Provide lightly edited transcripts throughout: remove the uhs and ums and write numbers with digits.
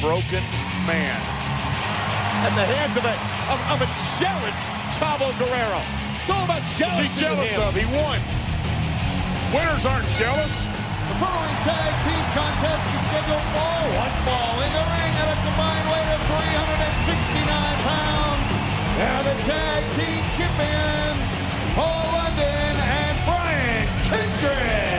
broken man. At the hands of a jealous Chavo Guerrero. It's all about jealousy. What's he jealous of? He won. Winners aren't jealous. The following tag team contest is scheduled for one fall in the ring at a combined weight of 369 pounds. They're the tag team champions, Paul London and Brian Kendrick.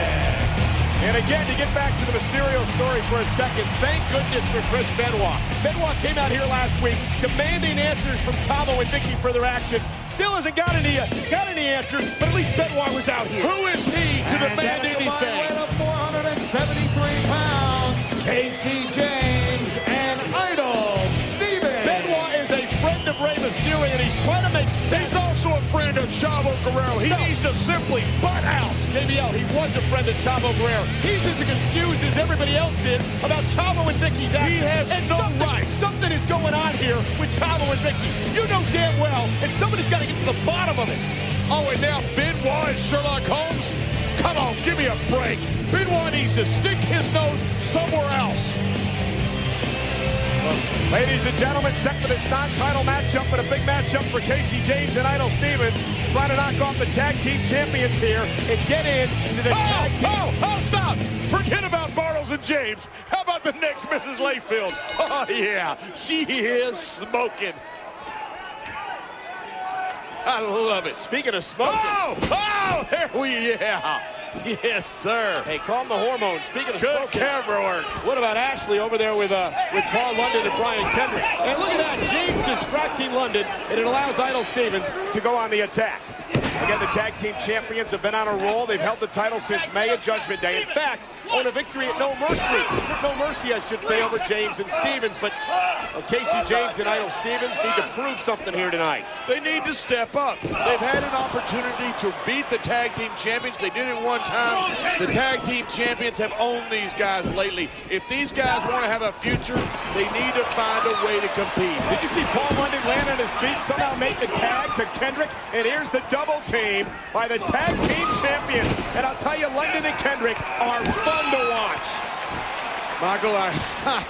And again, to get back to the Mysterio story for a second, thank goodness for Chris Benoit. Benoit came out here last week demanding answers from Chavo and Vicky for their actions. Still hasn't got any answers, but at least Benoit was out here. Who is he to demand anything? Weight of 473 pounds, Casey James and Idol Steven. Benoit is a friend of Rey Mysterio, and he's trying to make sense. He's also a friend of Chavo Guerrero. He needs to simply butt out. JBL, he was a friend of Chavo Guerrero. He's as confused as everybody else is about Chavo and Vicky's actions. He has no right. Something is going on here with Chavo and Vicky. You know damn well, and somebody's got to get to the bottom of it. Oh, and now Benoit and Sherlock Holmes? Come on, give me a break. Benoit needs to stick his nose somewhere else. Ladies and gentlemen, set for this non-title matchup, but a big matchup for Casey James and Idol Stevens, trying to knock off the tag team champions here and get into the tag team. Oh, stop! Forget about Bartles and James. How about the next Mrs. Layfield? Oh, yeah, she is smoking. I love it. Speaking of smoking. Oh, there yeah. Yes, sir. Hey, calm the hormones. Speaking of good smoking. camera work. What about Ashley over there with Paul London and Brian Kendrick? And look at that, James distracting London, and it allows Idol Stevens to go on the attack. Again, the tag team champions have been on a roll. They've held the title since May at Judgment Day. In fact, own a victory at No Mercy. No Mercy, I should say, over James and Stevens. But Casey James and Idol Stevens need to prove something here tonight. They need to step up. They've had an opportunity to beat the tag team champions. They did it one time. The tag team champions have owned these guys lately. If these guys want to have a future, they need to find a way to compete. Did you see Paul London land on his feet, somehow make the tag to Kendrick? And here's the double team by the tag team champions. And I'll tell you, London and Kendrick are fun to watch. Michael, I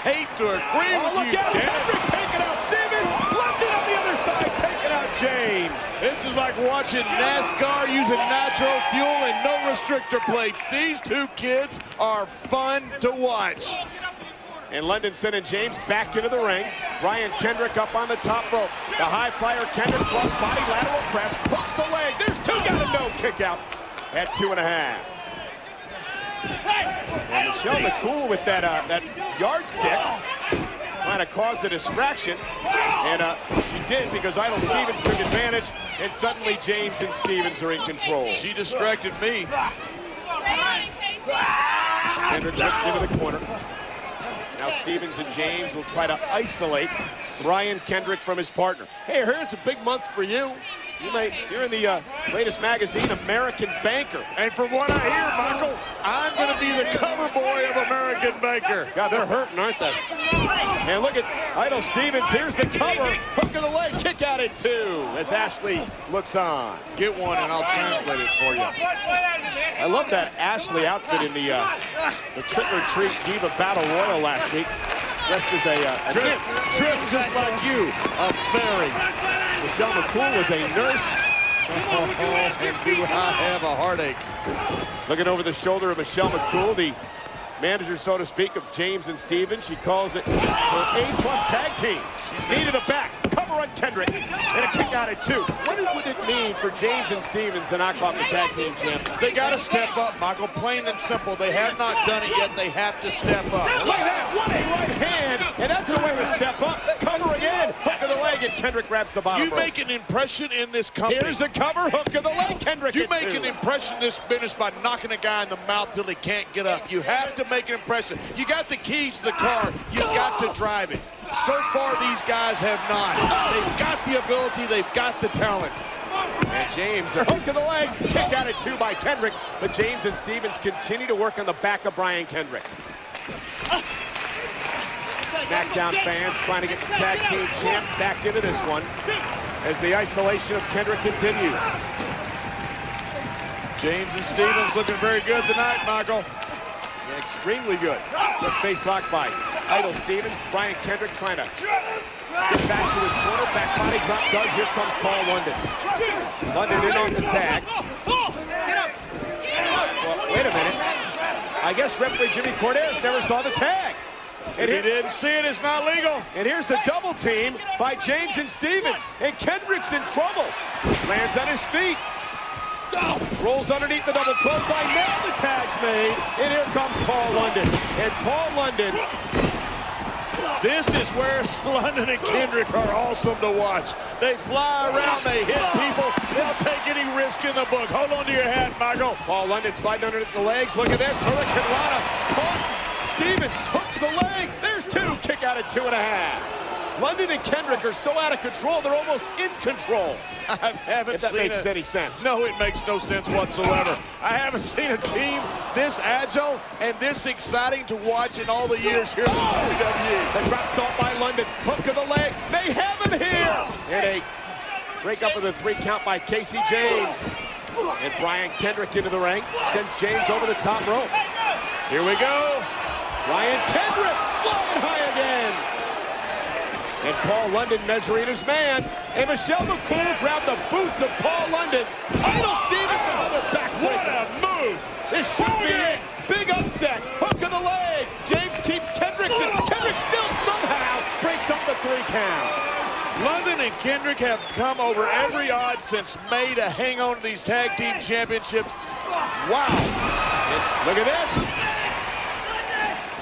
hate to agree with look you, out, Dan. Kendrick taking out Stevens, London on the other side taking out James. This is like watching NASCAR using nitro fuel and no restrictor plates. These two kids are fun to watch. And London sending James back into the ring. Brian Kendrick up on the top rope. The high flyer Kendrick cross body lateral press, hooks the leg. There's two, got a no kick out at 2.5. And Michelle McCool with that yardstick trying to cause the distraction. And she did, because Idol Stevens took advantage, and suddenly James and Stevens are in control. She distracted me. Kendrick into the corner. Now Stevens and James will try to isolate Brian Kendrick from his partner. Hey, I heard it's a big month for you. You're in the latest magazine, American Banker. And from what I hear, Michael, I'm going to be the cover boy of American Banker. God, they're hurting, aren't they? And look at Idol Stevens. Here's the cover. Hook of the leg. Kick out at 2 as Ashley looks on. Get one and I'll translate it for you. I love that Ashley outfit in the Trick or Treat Diva Battle Royal last week. Dressed as dressed just like you, a fairy. Michelle McCool was a nurse. And do I have a heartache. Looking over the shoulder of Michelle McCool, the manager, so to speak, of James and Stevens. She calls it her A+ tag team. Knee to the back, cover on Kendrick, and a kick out at 2. What would it mean for James and Stevens to knock off the tag team champions? They got to step up, Michael, plain and simple. They have not done it yet. They have to step up. Look at that, what a right hand, and that's the way to step up. Cover again, hook of the leg, and Kendrick grabs the bottom rope. You make an impression in this company. Here's the cover, hook of the leg, Kendrick. You make an impression in this business by knocking a guy in the mouth till he can't get up. You have to make an impression. You got the keys to the car. You got to drive it. So far, these guys have not. They've got the ability. They've got the talent. And James, a hook of the leg, kick out at 2 by Kendrick. But James and Stevens continue to work on the back of Brian Kendrick. Smackdown fans trying to get the tag team champ back into this one as the isolation of Kendrick continues. James and Stevens looking very good tonight, Michael. Extremely good. Good face lock by Idol Stevens, Brian Kendrick trying to get back to his corner. Back body drop does. Here comes Paul London. London in on the tag. Well, wait a minute. I guess referee Jimmy Corderas never saw the tag. And he didn't see it, it's not legal. And here's the double team by James and Stevens. And Kendrick's in trouble. Lands on his feet. Rolls underneath the double clothesline. Now the tag's made. And here comes Paul London. And Paul London. This is where London and Kendrick are awesome to watch. They fly around, they hit people. They'll take any risk in the book. Hold on to your hat, Michael. Paul London sliding underneath the legs. Look at this. Hurricane Rana. Stevens hooks the leg. There's two. Kick out at 2.5. London and Kendrick are so out of control, they're almost in control. I haven't seen that makes any sense. No, it makes no sense whatsoever. I haven't seen a team this agile and this exciting to watch in all the years here in the WWE. The drop salt by London. Hook of the leg. They have him here. And a break up of the 3 count by Casey James. And Brian Kendrick into the ring. Sends James over the top rope. Here we go. Brian Kendrick flying high again. And Paul London measuring his man. And Michelle McCool grabbed the boots of Paul London. Idol Stevens another backbreaker. What a move. This should be it. Big upset. Hook of the leg. James keeps Kendrick's and Kendrick still somehow breaks up the 3 count. London and Kendrick have come over every odd since May to hang on to these tag team championships. Wow. And look at this.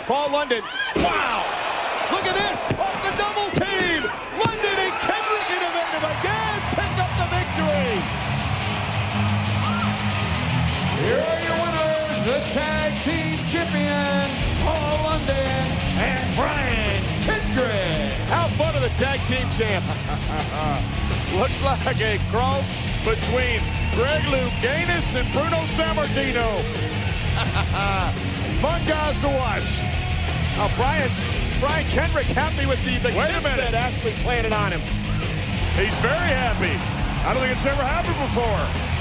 Paul London. Wow. Look at this. Off the double team. London and Kendrick innovative again. Pick up the victory. Here are your winners, the tag team champions, Paul London and Brian Kendrick. How fun are the tag team champs? Looks like a cross between Greg Louganis and Bruno Sammartino. Fun guys to watch. Now Brian Kendrick happy with the kiss that Ashley planted on him. He's very happy. I don't think it's ever happened before.